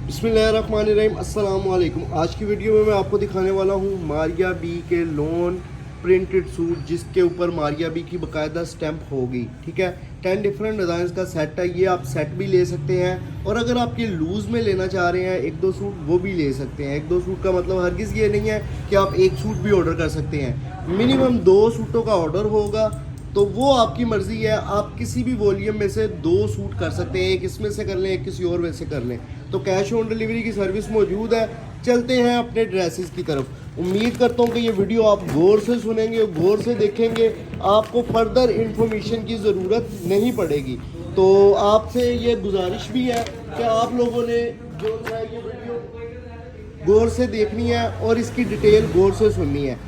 बिस्मिल्लाहिर्रहमानिर्रहीम अस्सलाम वालेकुम। आज की वीडियो में मैं आपको दिखाने वाला हूँ मारिया बी के लोन प्रिंटेड सूट जिसके ऊपर मारिया बी की बाकायदा स्टैंप होगी। ठीक है, 10 डिफरेंट डिज़ाइन का सेट है। ये आप सेट भी ले सकते हैं और अगर आप ये लूज़ में लेना चाह रहे हैं एक दो सूट वो भी ले सकते हैं। एक दो सूट का मतलब हरगिज़ ये नहीं है कि आप एक सूट भी ऑर्डर कर सकते हैं। मिनिमम 2 सूटों का ऑर्डर होगा तो वो आपकी मर्ज़ी है। आप किसी भी वॉल्यूम में से 2 सूट कर सकते हैं, एक इसमें से कर लें एक किसी और में से कर लें। तो कैश ऑन डिलीवरी की सर्विस मौजूद है। चलते हैं अपने ड्रेसेस की तरफ। उम्मीद करता हूँ कि ये वीडियो आप गौर से सुनेंगे, गौर से देखेंगे, आपको फर्दर इंफॉर्मेशन की ज़रूरत नहीं पड़ेगी। तो आपसे ये गुजारिश भी है कि आप लोगों ने जो है ये वीडियो गौर से देखनी है और इसकी डिटेल गौर से सुननी है।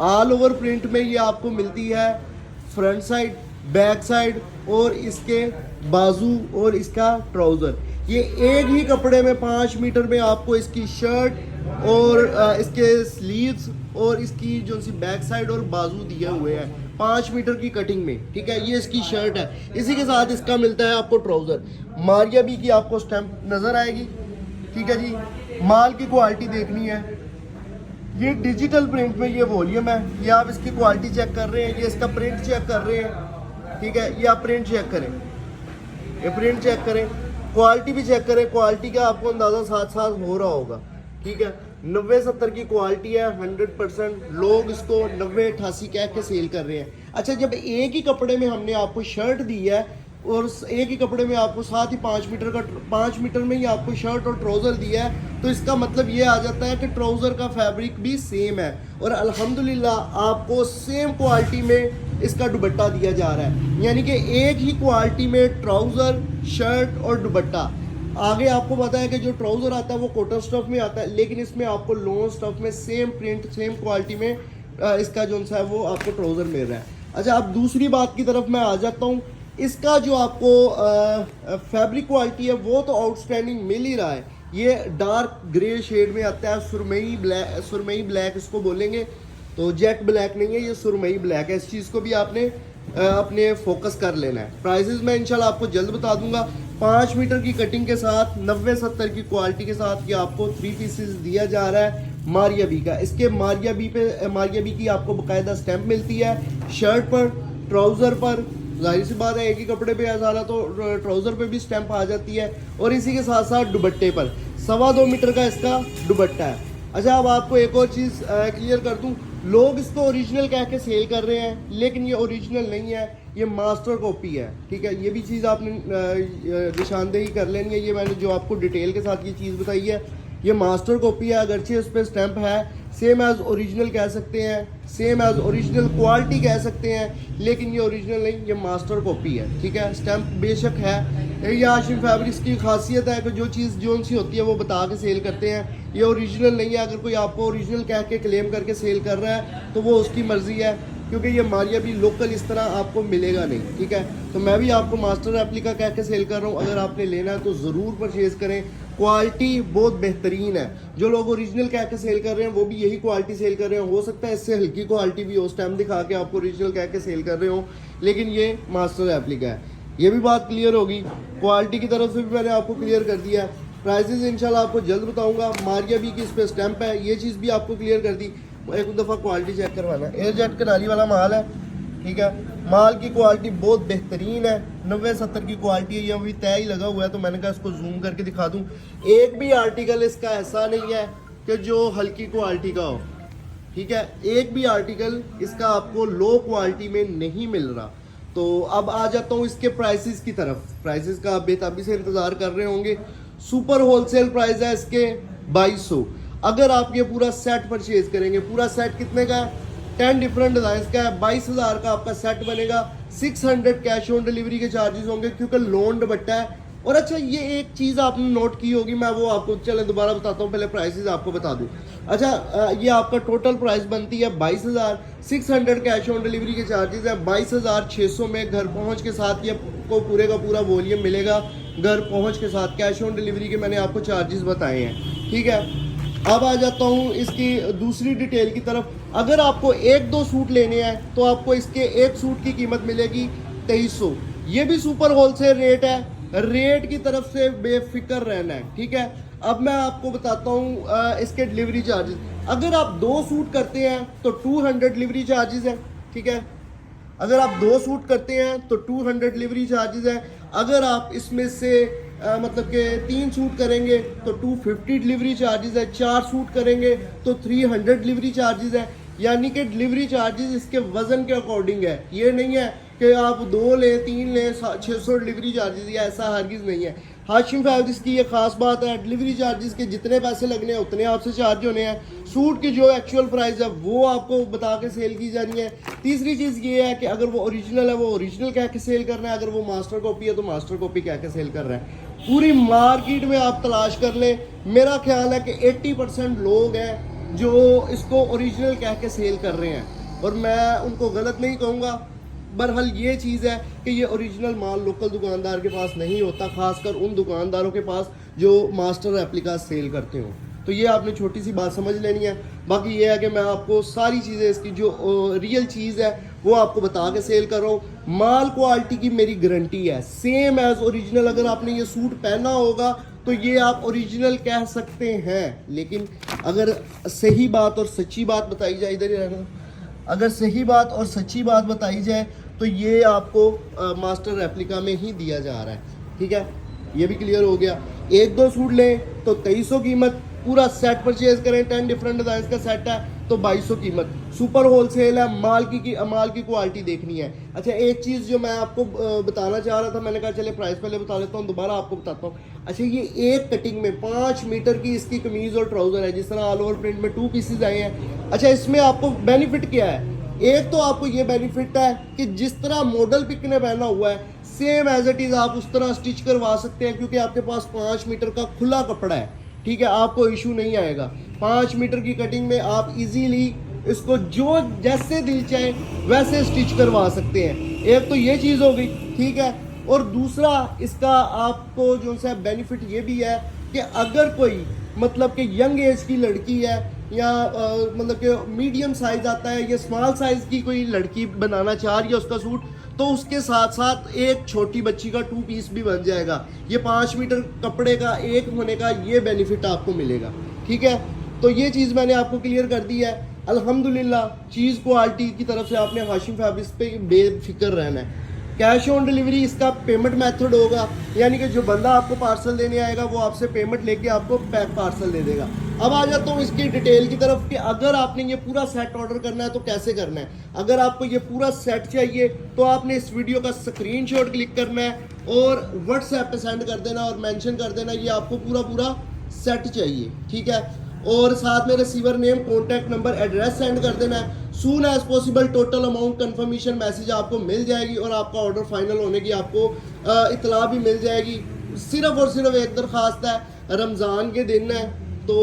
ऑल ओवर प्रिंट में ये आपको मिलती है फ्रंट साइड, बैक साइड और इसके बाजू और इसका ट्राउज़र। ये एक ही कपड़े में 5 मीटर में आपको इसकी शर्ट और इसके स्लीव्स और इसकी जो सी बैक साइड और बाजू दिए हुए हैं 5 मीटर की कटिंग में। ठीक है, ये इसकी शर्ट है। इसी के साथ इसका मिलता है आपको ट्राउज़र। मारिया बी की आपको स्टैंप नज़र आएगी। ठीक है जी, माल की क्वालिटी देखनी है। ये डिजिटल प्रिंट में ये वॉल्यूम है। ये आप इसकी क्वालिटी चेक कर रहे हैं, ये इसका प्रिंट चेक कर रहे हैं। ठीक है, ये आप प्रिंट चेक करें, ये प्रिंट चेक करें, क्वालिटी भी चेक करें। क्वालिटी का आपको अंदाज़ा साथ साथ हो रहा होगा। ठीक है, 90-70 की क्वालिटी है 100%। लोग इसको 90-88 कह के सेल कर रहे हैं। अच्छा, जब एक ही कपड़े में हमने आपको शर्ट दी है और एक ही कपड़े में आपको साथ ही 5 मीटर में ही आपको शर्ट और ट्राउज़र दिया है, तो इसका मतलब ये आ जाता है कि ट्राउज़र का फैब्रिक भी सेम है और अल्हम्दुलिल्लाह आपको सेम क्वालिटी में इसका दुपट्टा दिया जा रहा है। यानी कि एक ही क्वालिटी में ट्राउज़र, शर्ट और दुपट्टा। आगे आपको पता है कि जो ट्राउज़र आता है वो कॉटन स्टफ में आता है, लेकिन इसमें आपको लॉन स्टफ में सेम प्रिंट सेम क्वालिटी में इसका जो सा है वो आपको ट्राउज़र मिल रहा है। अच्छा, अब दूसरी बात की तरफ मैं आ जाता हूँ। इसका जो आपको फैब्रिक क्वालिटी है वो तो आउटस्टैंडिंग मिल ही रहा है। ये डार्क ग्रे शेड में आता है, सुरमई ब्लैक इसको बोलेंगे। तो जेट ब्लैक नहीं है, ये सुरमई ब्लैक है। इस चीज़ को भी आपने अपने फोकस कर लेना है। प्राइसेस मैं इंशाल्लाह आपको जल्द बता दूंगा। 5 मीटर की कटिंग के साथ 90-70 की क्वालिटी के साथ ये आपको 3 पीसेस दिया जा रहा है मारिया बी का। इसके मारिया बी की आपको बाकायदा स्टैंप मिलती है शर्ट पर, ट्राउज़र पर। जाहिर सी बात है एक ही कपड़े पे है सारा, तो ट्राउज़र पे भी स्टैंप आ जाती है। और इसी के साथ साथ दुपट्टे पर 2.25 मीटर का इसका दुपट्टा है। अच्छा, अब आपको एक और चीज़ क्लियर कर दूं। लोग इसको ओरिजिनल कह के सेल कर रहे हैं, लेकिन ये ओरिजिनल नहीं है, ये मास्टर कॉपी है। ठीक है, ये भी चीज़ आपने निशानदेही कर लेनी है। ये मैंने जो आपको डिटेल के साथ ये चीज़ बताई है, ये मास्टर कॉपी है। अगरचे उस पर स्टैंप है, सेम एज ओरिजिनल कह सकते हैं, सेम एज ओरिजिनल क्वालिटी कह सकते हैं, लेकिन ये ओरिजिनल नहीं, ये मास्टर कॉपी है। ठीक है, स्टैंप बेशक है। ये आशिम फैब्रिक्स की खासियत है कि जो चीज़ जो सी होती है वो बता के सेल करते हैं। ये ओरिजिनल नहीं है। अगर कोई आपको ओरिजिनल कह के क्लेम करके सेल कर रहा है तो वो उसकी मर्ज़ी है, क्योंकि ये मारिया भी लोकल इस तरह आपको मिलेगा नहीं। ठीक है, तो मैं भी आपको मास्टर रेप्लिका कह के सेल कर रहा हूँ। अगर आपने लेना है तो ज़रूर परचेज़ करें। क्वालिटी बहुत बेहतरीन है। जो लोग ओरिजिनल कह के सेल कर रहे हैं वो भी यही क्वालिटी सेल कर रहे हैं। हो सकता है इससे हल्की क्वालिटी भी हो, स्टैम्प दिखा के आपको ओरिजिनल कह के सेल कर रहे हो, लेकिन ये मास्टर रेप्लिका है। ये भी बात क्लियर होगी। क्वालिटी की तरफ से भी मैंने आपको क्लियर कर दिया है। प्राइसेस इंशाल्लाह आपको जल्द बताऊंगा। मारिया बी की इस पर स्टैंप है, ये चीज़ भी आपको क्लियर कर दी। एक दफ़ा क्वालिटी चेक करवाना। एयरजेट कनाली वाला माल है। ठीक है, माल की क्वालिटी बहुत बेहतरीन है। 90-70 की क्वालिटी है। ये अभी तय ही लगा हुआ है, तो मैंने कहा इसको जूम करके दिखा दूं। एक भी आर्टिकल इसका ऐसा नहीं है कि जो हल्की क्वालिटी का हो। ठीक है, एक भी आर्टिकल इसका आपको लो क्वालिटी में नहीं मिल रहा। तो अब आ जाता हूँ इसके प्राइसेस की तरफ। प्राइसेस का आप बेताबी से इंतज़ार कर रहे होंगे। सुपर होलसेल प्राइस है इसके 2200। अगर आप ये पूरा सेट परचेज करेंगे, पूरा सेट कितने का है? 10 डिफरेंट डिज़ाइन का है। 22,000 का आपका सेट बनेगा। 600 कैश ऑन डिलीवरी के चार्जेस होंगे क्योंकि लोन दुपट्टा है। और अच्छा, ये एक चीज़ आपने नोट की होगी, मैं वो आपको चले दोबारा बताता हूँ, पहले प्राइसेस आपको बता दूँ। अच्छा, ये आपका टोटल प्राइस बनती है 22,000। 600 कैश ऑन डिलीवरी के चार्जेस है। 22,600 में घर पहुँच के साथ ये आपको पूरे का पूरा वॉल्यूम मिलेगा। घर पहुँच के साथ कैश ऑन डिलीवरी के मैंने आपको चार्जेस बताए हैं। ठीक है, अब आ जाता हूँ इसकी दूसरी डिटेल की तरफ। अगर आपको 1-2 सूट लेने हैं तो आपको इसके एक सूट की कीमत मिलेगी 2300। ये भी सुपर होलसेल रेट है। रेट की तरफ से बेफिक्र रहना है, ठीक है। अब मैं आपको बताता हूँ इसके डिलीवरी चार्जेस। अगर आप 2 सूट करते हैं तो 200 डिलीवरी चार्जेस है, ठीक है। अगर आप 2 सूट करते हैं तो 200 डिलीवरी चार्जेस है। अगर आप इसमें से मतलब कि 3 सूट करेंगे तो 250 डिलीवरी चार्जेस है। 4 सूट करेंगे तो 300 डिलीवरी चार्जेस है। यानी कि डिलीवरी चार्जेस इसके वजन के अकॉर्डिंग है। ये नहीं है कि आप 2 ले 3 ले 600 डिलीवरी चार्जेस, या ऐसा हरगिज़ नहीं है। हाशिम फैब्रिक्स की ये खास बात है, डिलीवरी चार्जेस के जितने पैसे लगने हैं उतने आपसे चार्ज होने हैं। सूट की जो एक्चुअल प्राइस है वो आपको बता के सेल की जानी है। तीसरी चीज़ ये है कि अगर वो ओरिजिनल है वो ओरिजिनल कह के सेल करना है, अगर वो मास्टर कॉपी है तो मास्टर कॉपी कह के सेल कर रहा है। पूरी मार्केट में आप तलाश कर लें, मेरा ख्याल है कि 80% लोग हैं जो इसको ओरिजिनल कह के सेल कर रहे हैं, और मैं उनको गलत नहीं कहूँगा। बहरहाल ये चीज़ है कि ये ओरिजिनल माल लोकल दुकानदार के पास नहीं होता, खासकर उन दुकानदारों के पास जो मास्टर रेप्लिका सेल करते हो। तो ये आपने छोटी सी बात समझ लेनी है। बाकी ये है कि मैं आपको सारी चीज़ें इसकी जो रियल चीज़ है वो आपको बता के सेल कर रहा हूँ। माल क्वालिटी की मेरी गारंटी है, सेम एज ओरिजिनल। अगर आपने ये सूट पहना होगा तो ये आप ओरिजिनल कह सकते हैं, लेकिन अगर सही बात और सच्ची बात बताई जाए, इधर ही रहना, अगर सही बात और सच्ची बात बताई जाए तो ये आपको मास्टर रेप्लिका में ही दिया जा रहा है, ठीक है। ये भी क्लियर हो गया। 1-2 सूट लें तो 2300 कीमत, पूरा सेट परचेज करें 10 डिफरेंट डिजाइन का सेट है तो 2200 कीमत। सुपर होलसेल है, माल की क्वालिटी देखनी है। अच्छा, एक चीज़ जो मैं आपको बताना चाह रहा था, मैंने कहा चले प्राइस पहले बता देता हूँ, दोबारा आपको बताता हूँ। अच्छा, ये एक कटिंग में 5 मीटर की इसकी कमीज और ट्राउजर है, जिस तरह ऑल ओवर प्रिंट में 2 पीसेज आए हैं। अच्छा, इसमें आपको बेनिफिट क्या है? एक तो आपको ये बेनिफिट है कि जिस तरह मॉडल पिक ने पहना हुआ है सेम एज इट इज़ आप उस तरह स्टिच करवा सकते हैं, क्योंकि आपके पास 5 मीटर का खुला कपड़ा है, ठीक है। आपको इशू नहीं आएगा। 5 मीटर की कटिंग में आप इजीली इसको जो जैसे दिल चाहे वैसे स्टिच करवा सकते हैं। एक तो ये चीज़ हो गई, ठीक है। और दूसरा इसका आपको जो सा बेनिफिट ये भी है कि अगर कोई मतलब कि यंग एज की लड़की है या मतलब कि मीडियम साइज आता है या स्मॉल साइज की कोई लड़की बनाना चाह रही है उसका सूट, तो उसके साथ साथ एक छोटी बच्ची का 2 पीस भी बन जाएगा। ये 5 मीटर कपड़े का एक होने का ये बेनिफिट आपको मिलेगा, ठीक है। तो ये चीज़ मैंने आपको क्लियर कर दी है। अल्हम्दुलिल्लाह, चीज़ क्वालिटी की तरफ से आपने हाशिम फैब्रिक्स पे बेफिक्र रहना है। कैश ऑन डिलीवरी इसका पेमेंट मेथड होगा, यानी कि जो बंदा आपको पार्सल देने आएगा वो आपसे पेमेंट लेके आपको पैक पार्सल दे देगा। अब आ जाता हूँ इसकी डिटेल की तरफ कि अगर आपने ये पूरा सेट ऑर्डर करना है तो कैसे करना है। अगर आपको ये पूरा सेट चाहिए तो आपने इस वीडियो का स्क्रीनशॉट क्लिक करना है और व्हाट्सएप पे सेंड कर देना और मेंशन कर देना ये आपको पूरा सेट चाहिए, ठीक है। और साथ में receiver name, contact number, address send कर देना है। Soon as possible total amount confirmation message आपको मिल जाएगी और आपका ऑर्डर फाइनल होने की आपको इतला भी मिल जाएगी। सिर्फ और सिर्फ एक दरख्वास्त है, रमज़ान के दिन है तो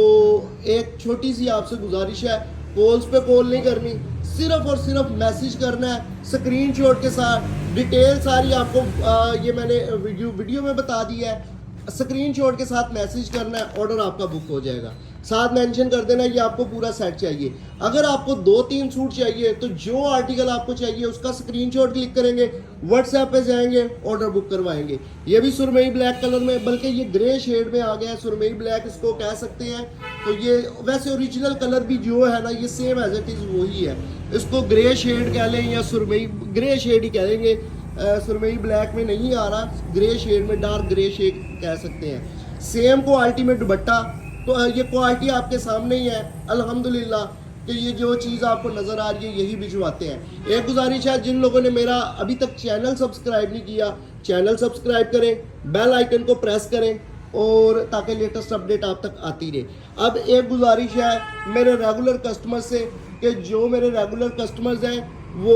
एक छोटी सी आपसे गुजारिश है, कॉल्स पे कॉल नहीं करनी, सिर्फ और सिर्फ मैसेज करना है स्क्रीनशॉट के साथ। डिटेल सारी आपको ये मैंने वीडियो में बता दी है। स्क्रीनशॉट के साथ मैसेज करना है, ऑर्डर आपका बुक हो जाएगा। साथ मेंशन कर देना ये आपको पूरा सेट चाहिए। अगर आपको 2-3 सूट चाहिए तो जो आर्टिकल आपको चाहिए उसका स्क्रीनशॉट क्लिक करेंगे, व्हाट्सएप पे जाएंगे, ऑर्डर बुक करवाएंगे। ये भी सुरमई ब्लैक कलर में, बल्कि ये ग्रे शेड में आ गया है, सुरमई ब्लैक इसको कह सकते हैं। तो ये वैसे ओरिजिनल कलर भी जो है ना ये सेम एज इट इज़ वही है। इसको ग्रे शेड कह लें या सुरमई ग्रे शेड ही कह लेंगे, सुरमई ब्लैक में नहीं आ रहा, ग्रे शेड में, डार्क ग्रे शेड कह सकते हैं। सेम क्वालिटी में दुपट्टा, तो ये क्वालिटी आपके सामने ही है अल्हम्दुलिल्लाह कि ये जो चीज़ आपको नज़र आ रही है यही भिजवाते हैं। एक गुजारिश है, जिन लोगों ने मेरा अभी तक चैनल सब्सक्राइब नहीं किया, चैनल सब्सक्राइब करें, बेल आइकन को प्रेस करें और ताकि लेटेस्ट अपडेट आप तक आती रहे। अब एक गुजारिश है मेरे रेगुलर कस्टमर से कि जो मेरे रेगुलर कस्टमर्स हैं वो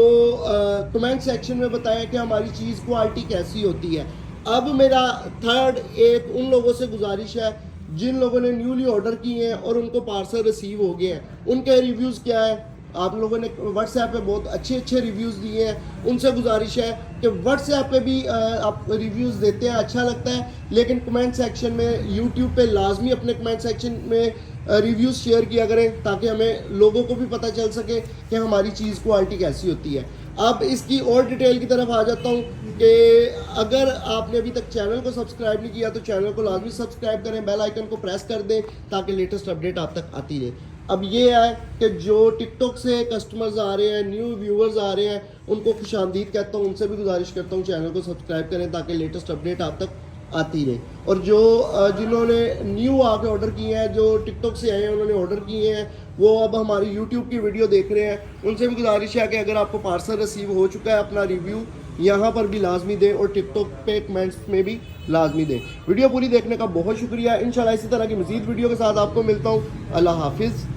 कमेंट सेक्शन में बताएं कि हमारी चीज़ क्वालिटी कैसी होती है। अब मेरा थर्ड एक उन लोगों से गुजारिश है जिन लोगों ने न्यूली ऑर्डर किए हैं और उनको पार्सल रिसीव हो गए हैं, उनके रिव्यूज़ क्या है। आप लोगों ने व्हाट्सएप पे बहुत अच्छे रिव्यूज़ दिए हैं, उनसे गुजारिश है कि व्हाट्सएप पे भी आप रिव्यूज़ देते हैं, अच्छा लगता है, लेकिन कमेंट सेक्शन में यूट्यूब पे लाजमी अपने कमेंट सेक्शन में रिव्यूज़ शेयर किया करें ताकि हमें लोगों को भी पता चल सके कि हमारी चीज़ क्वालिटी कैसी होती है। अब इसकी और डिटेल की तरफ आ जाता हूँ कि अगर आपने अभी तक चैनल को सब्सक्राइब नहीं किया तो चैनल को लाजमी सब्सक्राइब करें, बेल आइकन को प्रेस कर दें ताकि लेटेस्ट अपडेट आप तक आती रहे। अब ये है कि जो टिकटॉक से कस्टमर्स आ रहे हैं, न्यू व्यूअर्स आ रहे हैं, उनको खुशामदीद कहता हूँ, उनसे भी गुजारिश करता हूँ चैनल को सब्सक्राइब करें ताकि लेटेस्ट अपडेट आप तक आती रहे। और जो जिन्होंने न्यू आके ऑर्डर किए हैं, जो टिकटॉक से आए हैं, उन्होंने ऑर्डर किए हैं, वो अब हमारी यूट्यूब की वीडियो देख रहे हैं, उनसे भी गुजारिश है कि अगर आपको पार्सल रिसीव हो चुका है अपना रिव्यू यहाँ पर भी लाजमी दें और टिकटॉक पे कमेंट्स में भी लाजमी दें। वीडियो पूरी देखने का बहुत शुक्रिया। इंशाल्लाह इसी तरह की मज़ीद वीडियो के साथ आपको मिलता हूँ। अल्लाह हाफिज़।